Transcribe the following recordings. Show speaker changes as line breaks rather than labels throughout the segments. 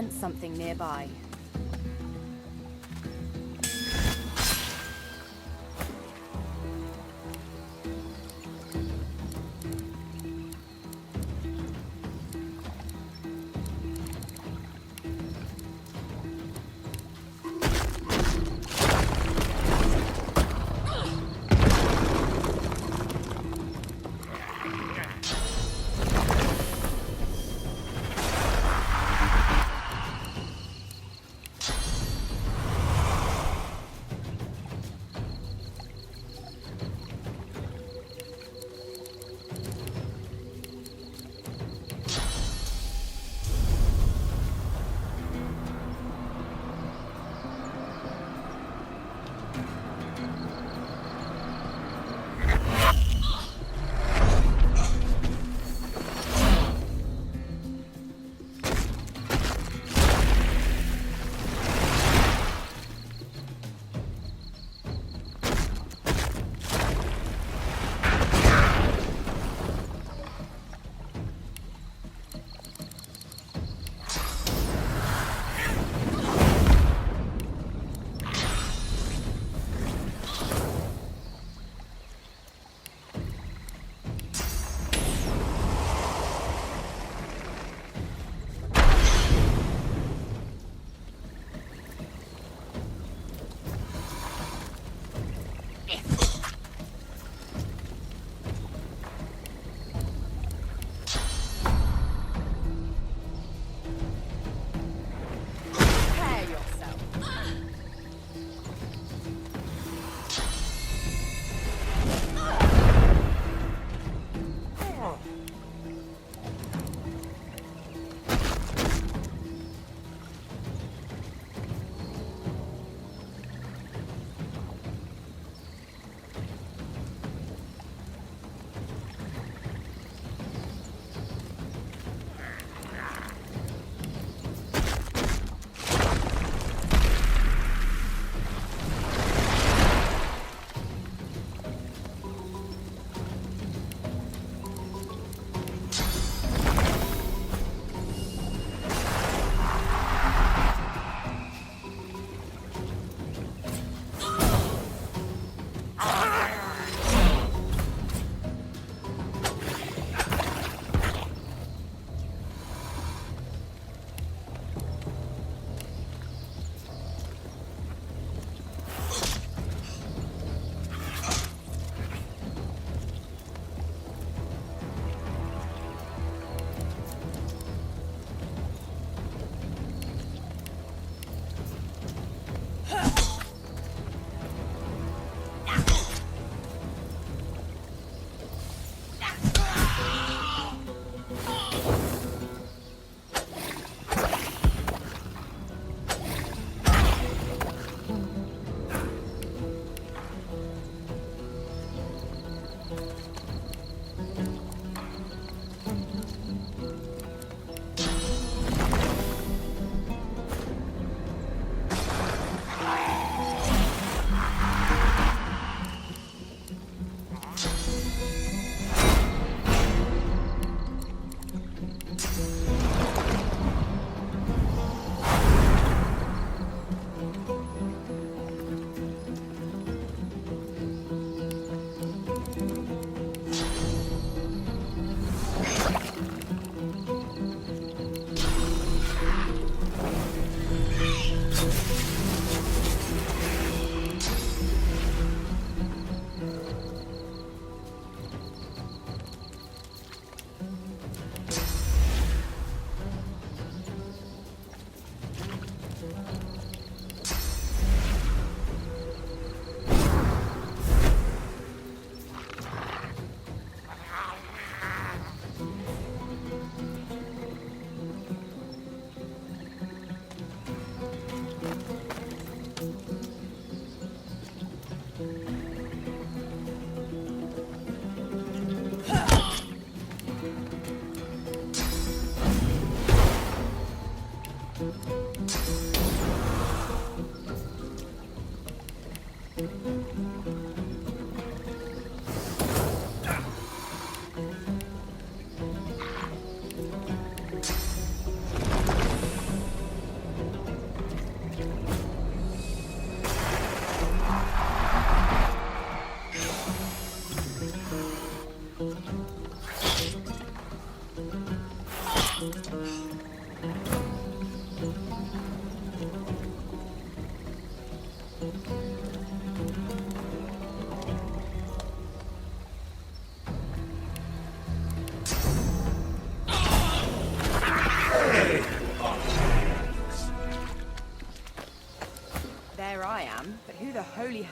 sense something nearby.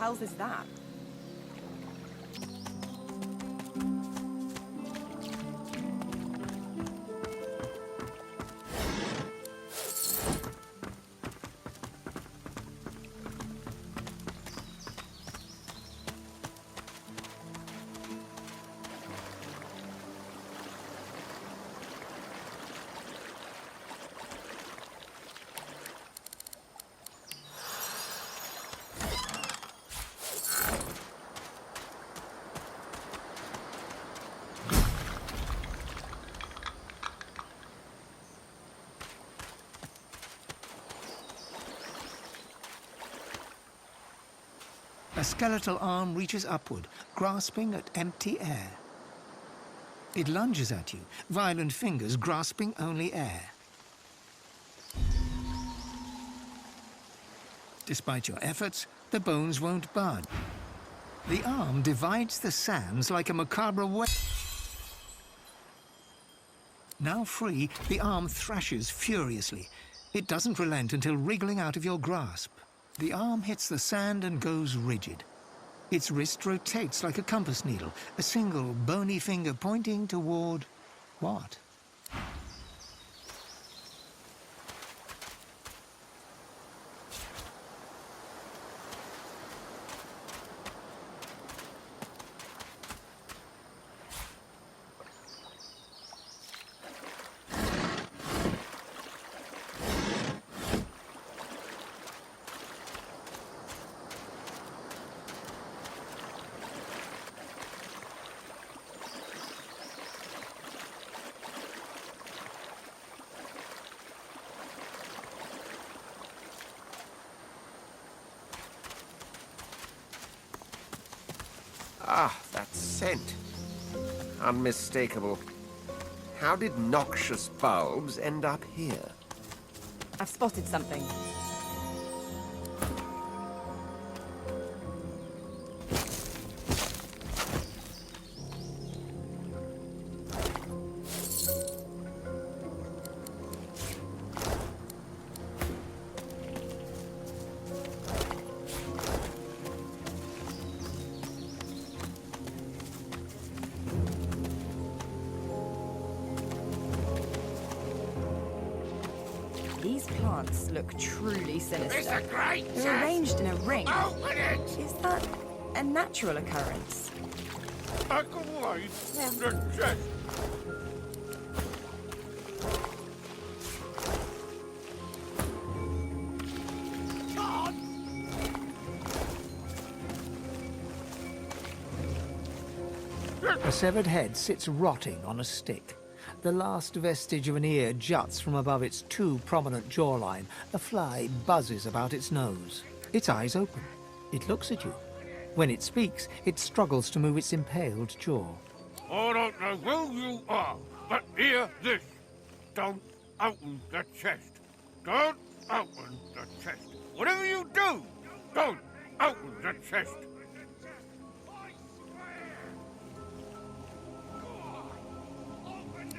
hell's is that?
A skeletal arm reaches upward, grasping at empty air. It lunges at you, violent fingers grasping only air. Despite your efforts, the bones won't bud. The arm divides the sands like a macabre web. Now free, the arm thrashes furiously. It doesn't relent until wriggling out of your grasp. The arm hits the sand and goes rigid. Its wrist rotates like a compass needle, a single bony finger pointing toward what?
Ah, that scent. Unmistakable. How did noxious bulbs end up here?
I've spotted something. These plants look truly sinister.
It's a great
They're arranged in a ring.
Open it!
Is that a natural occurrence?
Back away from the chest!
A severed head sits rotting on a stick. The last vestige of an ear juts from above its too prominent jawline. A fly buzzes about its nose. Its eyes open. It looks at you. When it speaks, it struggles to move its impaled jaw.
I don't know who you are, but hear this. Don't open the chest. Don't open the chest. Whatever you do, don't open the chest.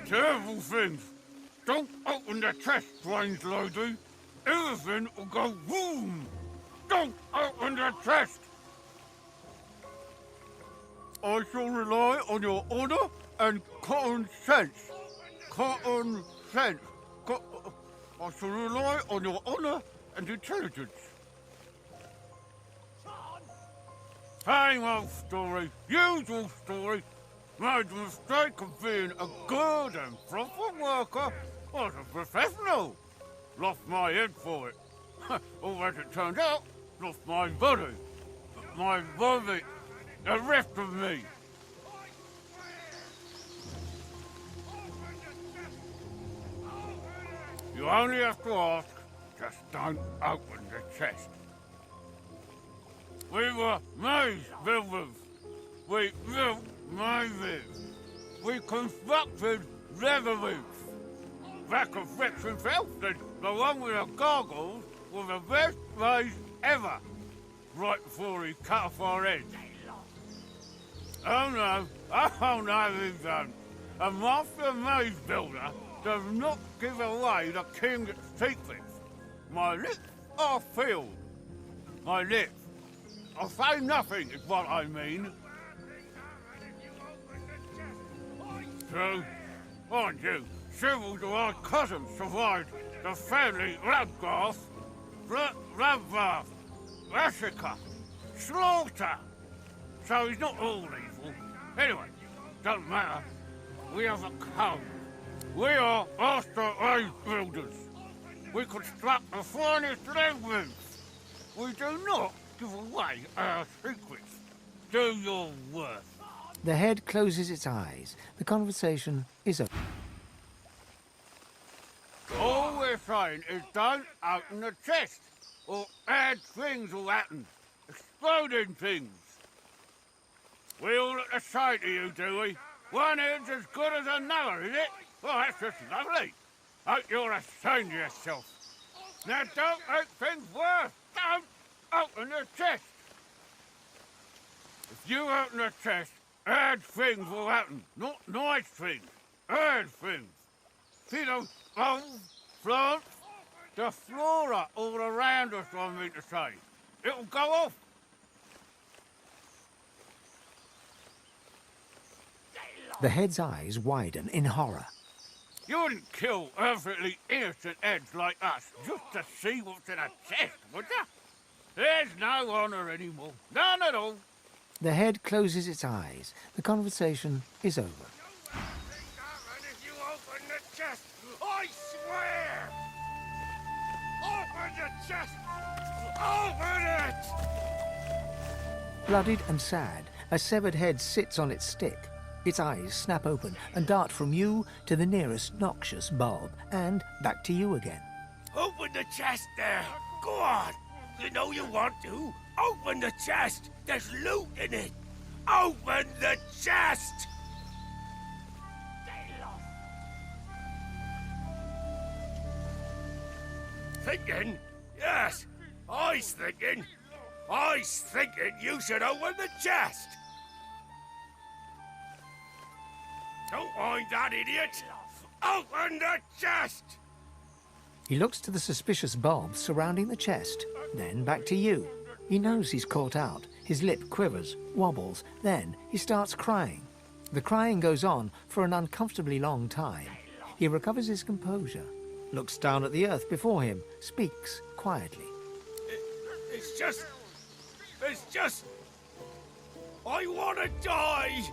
Terrible things. Don't open the chest, strange lady. Everything will go boom. Don't open the chest. I shall rely on your honour and common sense. Common sense. I shall rely on your honour and intelligence. Same old story, usual story. Made the mistake of being a good and proper worker. Was a professional. Lost my head for it. Or as it turned out, lost my body. My body. The rest of me. You only have to ask, just don't open the chest. We were maze builders. We built mazes. We constructed leather roofs. Back of Rex himself said the one with the goggles was the best maze ever. Right before he cut off our heads. Oh no, he don't. A master maze builder does not give away the king's secrets. My lips are filled. My lips I say nothing is what I mean. So, mind you, several of our cousins survived the family Radgarth, Radvarth, Ashika, Slaughter. So he's not all evil. Anyway, doesn't matter. We have a code. We are Master Age Builders. We construct the finest labyrinths. We do not give away our secrets. Do your worst.
The head closes its eyes. The conversation is over.
All we're saying is don't open the chest, or bad things will happen. Exploding things. We all look the same to you, do we? One head's as good as another, is it? Well, that's just lovely. Hope you're ashamed of yourself. Now don't make things worse. Don't open the chest. If you open the chest, bad things will happen. Not nice things. Bad things. See those bones, plants? The flora all around us, I mean to say. It'll go off.
The head's eyes widen in horror.
You wouldn't kill perfectly innocent heads like us just to see what's in a chest, would you? There's no honor anymore. None at all.
The head closes its eyes. The conversation is over.
If you open the chest, I swear! Open the chest! Open it!
Bloodied and sad, a severed head sits on its stick. Its eyes snap open and dart from you to the nearest noxious bulb, and back to you again.
Open the chest there! Go on! You know you want to. Open the chest! There's loot in it! Open the chest! Thinking? Yes, I's thinking. I's thinking you should open the chest! Don't mind that idiot! Open the chest!
He looks to the suspicious bulbs surrounding the chest, then back to you. He knows he's caught out. His lip quivers, wobbles, then he starts crying. The crying goes on for an uncomfortably long time. He recovers his composure, looks down at the earth before him, speaks quietly.
It's just... I want to die!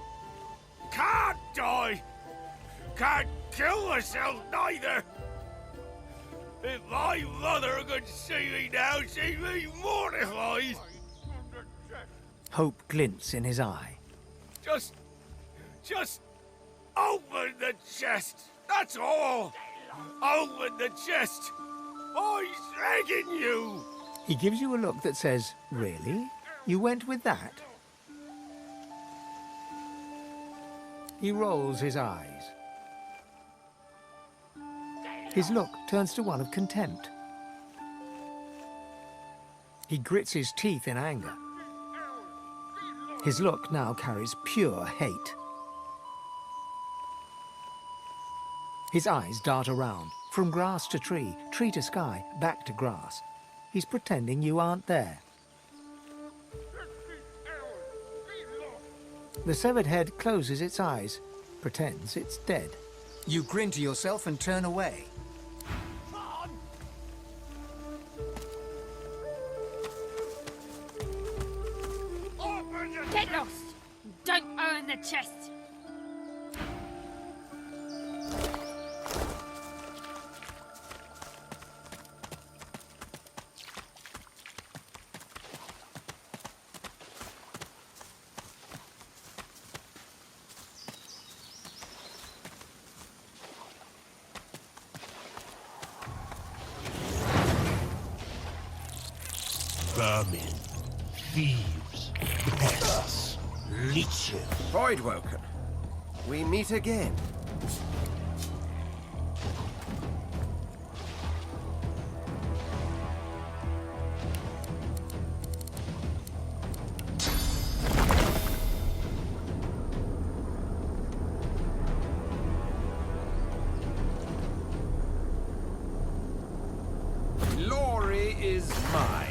Can't die! Can't kill myself neither! If my mother could see me now, she'd be mortified!
Hope glints in his eye.
Just open the chest! That's all! Open the chest! I'm begging you!
He gives you a look that says, "Really? You went with that?" He rolls his eyes. His look turns to one of contempt. He grits his teeth in anger. His look now carries pure hate. His eyes dart around, from grass to tree to sky, back to grass. He's pretending you aren't there. The severed head closes its eyes, pretends it's dead.
You grin to yourself and turn away.
Get lost! Don't own the chest!
Vermin, thieves, pests, leeches.
Voidwoken, we meet again. Glory is mine.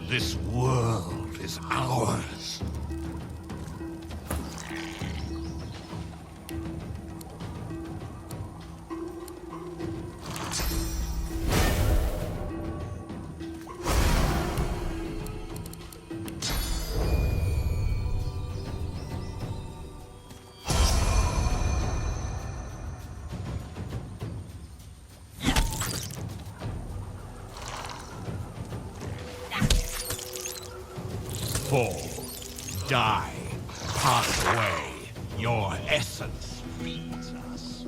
This world is ours. Fall, die, pass away. Your essence feeds us.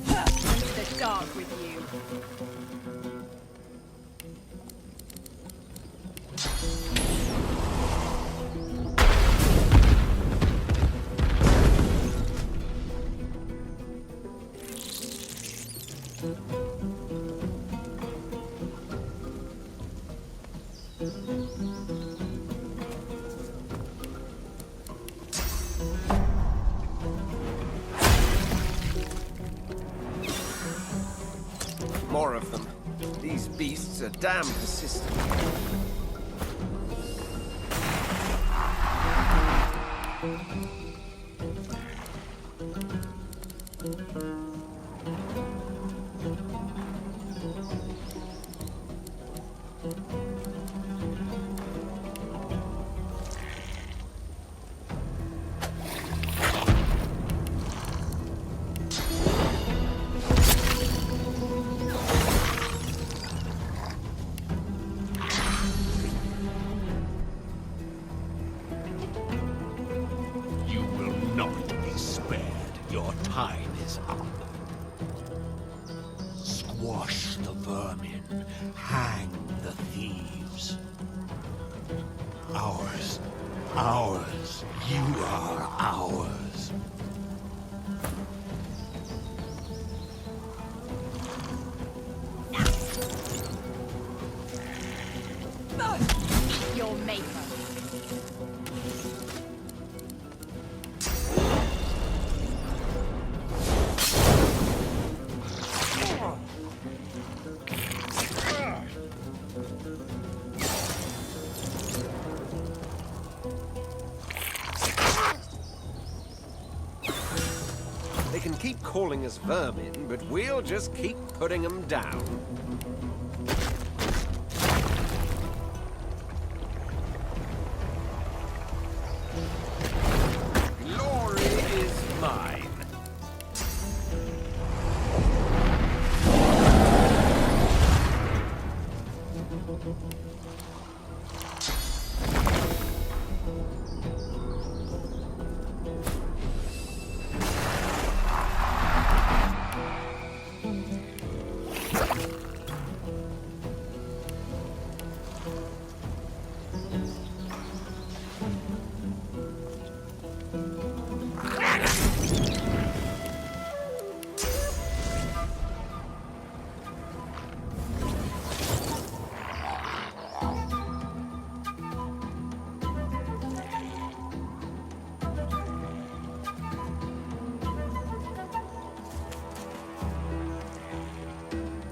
Into the dark with you.
More of them. These beasts are damn persistent.
You will not be spared. Your time is up. Squash the vermin. Hang the thieves. Ours. Ours. You are ours.
Your maker.
They can keep calling us vermin, but we'll just keep putting them down. Glory is mine.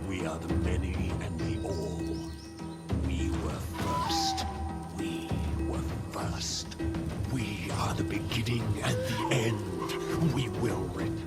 We are the many and the all. We were first. We were first. We are the beginning and the end. We will return.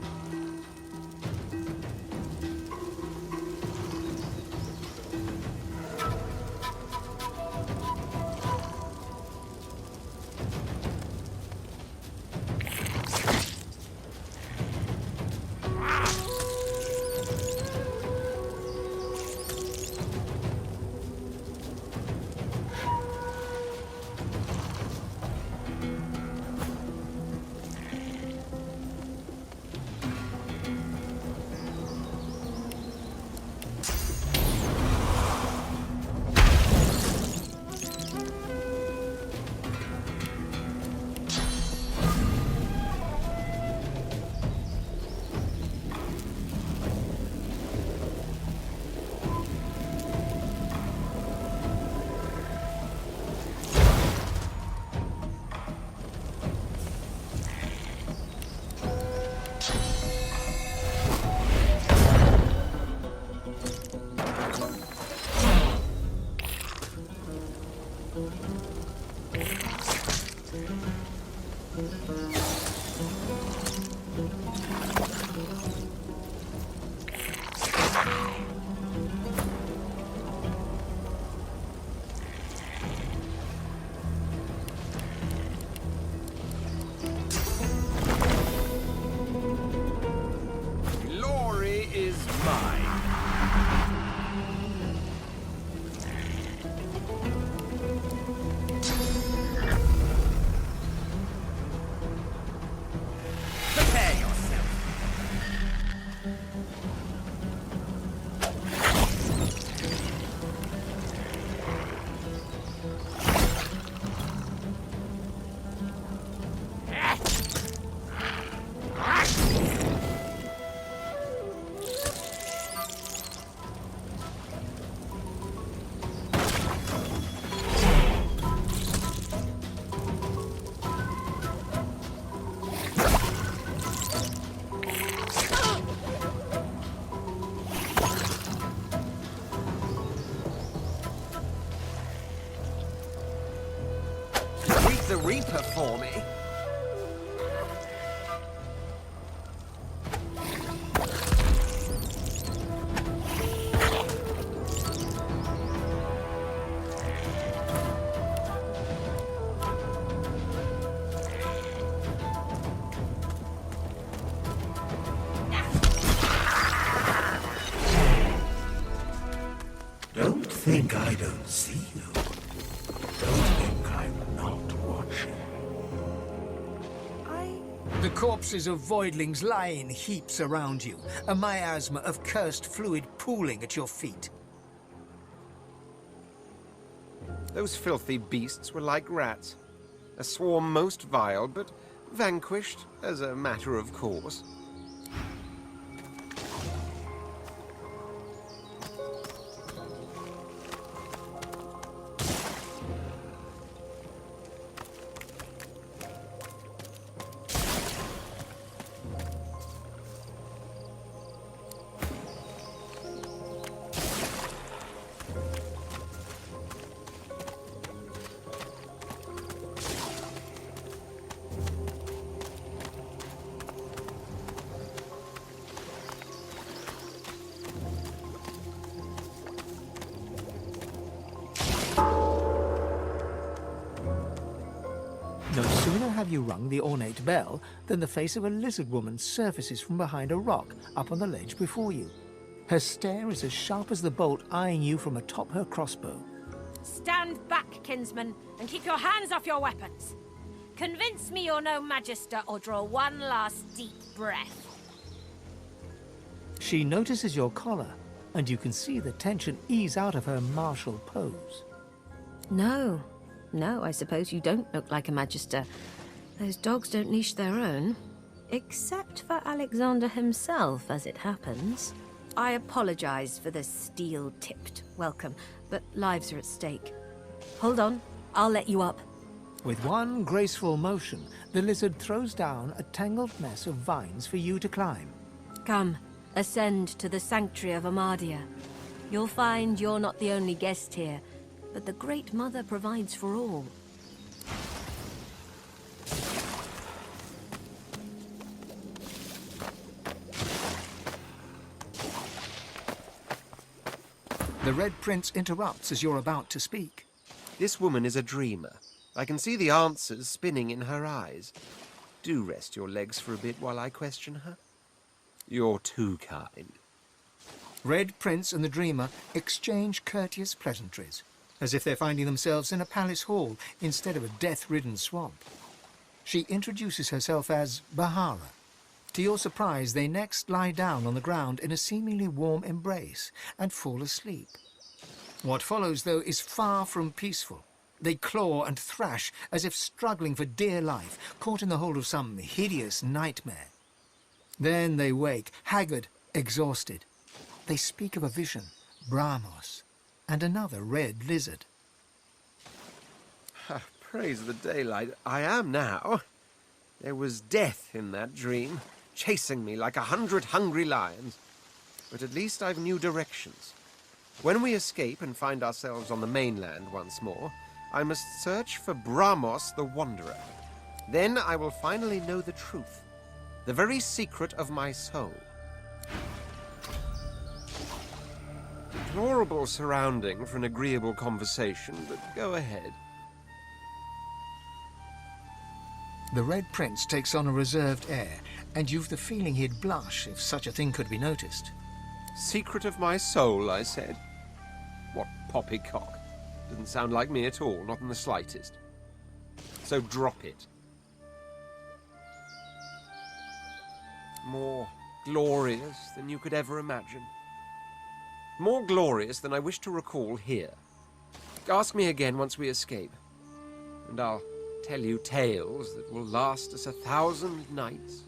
the Reaper for me.
Don't think I don't see you. Don't think I'm not watching.
The corpses of voidlings lie in heaps around you, a miasma of cursed fluid pooling at your feet.
Those filthy beasts were like rats. A swarm most vile, but vanquished as a matter of course.
No sooner have you rung the ornate bell than the face of a lizard woman surfaces from behind a rock up on the ledge before you. Her stare is as sharp as the bolt eyeing you from atop her crossbow.
Stand back, kinsman, and keep your hands off your weapons. Convince me you're no magister, or draw one last deep breath.
She notices your collar, and you can see the tension ease out of her martial pose.
No, I suppose you don't look like a magister. Those dogs don't leash their own. Except for Alexander himself, as it happens. I apologize for the steel-tipped welcome, but lives are at stake. Hold on, I'll let you up.
With one graceful motion, the lizard throws down a tangled mess of vines for you to climb.
Come, ascend to the sanctuary of Amadia. You'll find you're not the only guest here, but the Great Mother provides for all.
The Red Prince interrupts as you're about to speak.
This woman is a dreamer. I can see the answers spinning in her eyes. Do rest your legs for a bit while I question her. You're too kind.
Red Prince and the Dreamer exchange courteous pleasantries, as if they're finding themselves in a palace hall instead of a death-ridden swamp. She introduces herself as Bahara. To your surprise, they next lie down on the ground in a seemingly warm embrace and fall asleep. What follows, though, is far from peaceful. They claw and thrash as if struggling for dear life, caught in the hold of some hideous nightmare. Then they wake, haggard, exhausted. They speak of a vision, Brahmos, and another red lizard.
Praise the daylight. I am now. There was death in that dream, chasing me like 100 hungry lions. But at least I've new directions. When we escape and find ourselves on the mainland once more, I must search for Brahmos the Wanderer. Then I will finally know the truth, the very secret of my soul. Deplorable surrounding for an agreeable conversation, but go ahead.
The Red Prince takes on a reserved air, and you've the feeling he'd blush if such a thing could be noticed.
Secret of my soul, I said. What poppycock. Doesn't sound like me at all, not in the slightest. So drop it. More glorious than you could ever imagine. More glorious than I wish to recall here. Ask me again once we escape, and I'll tell you tales that will last us 1,000 nights.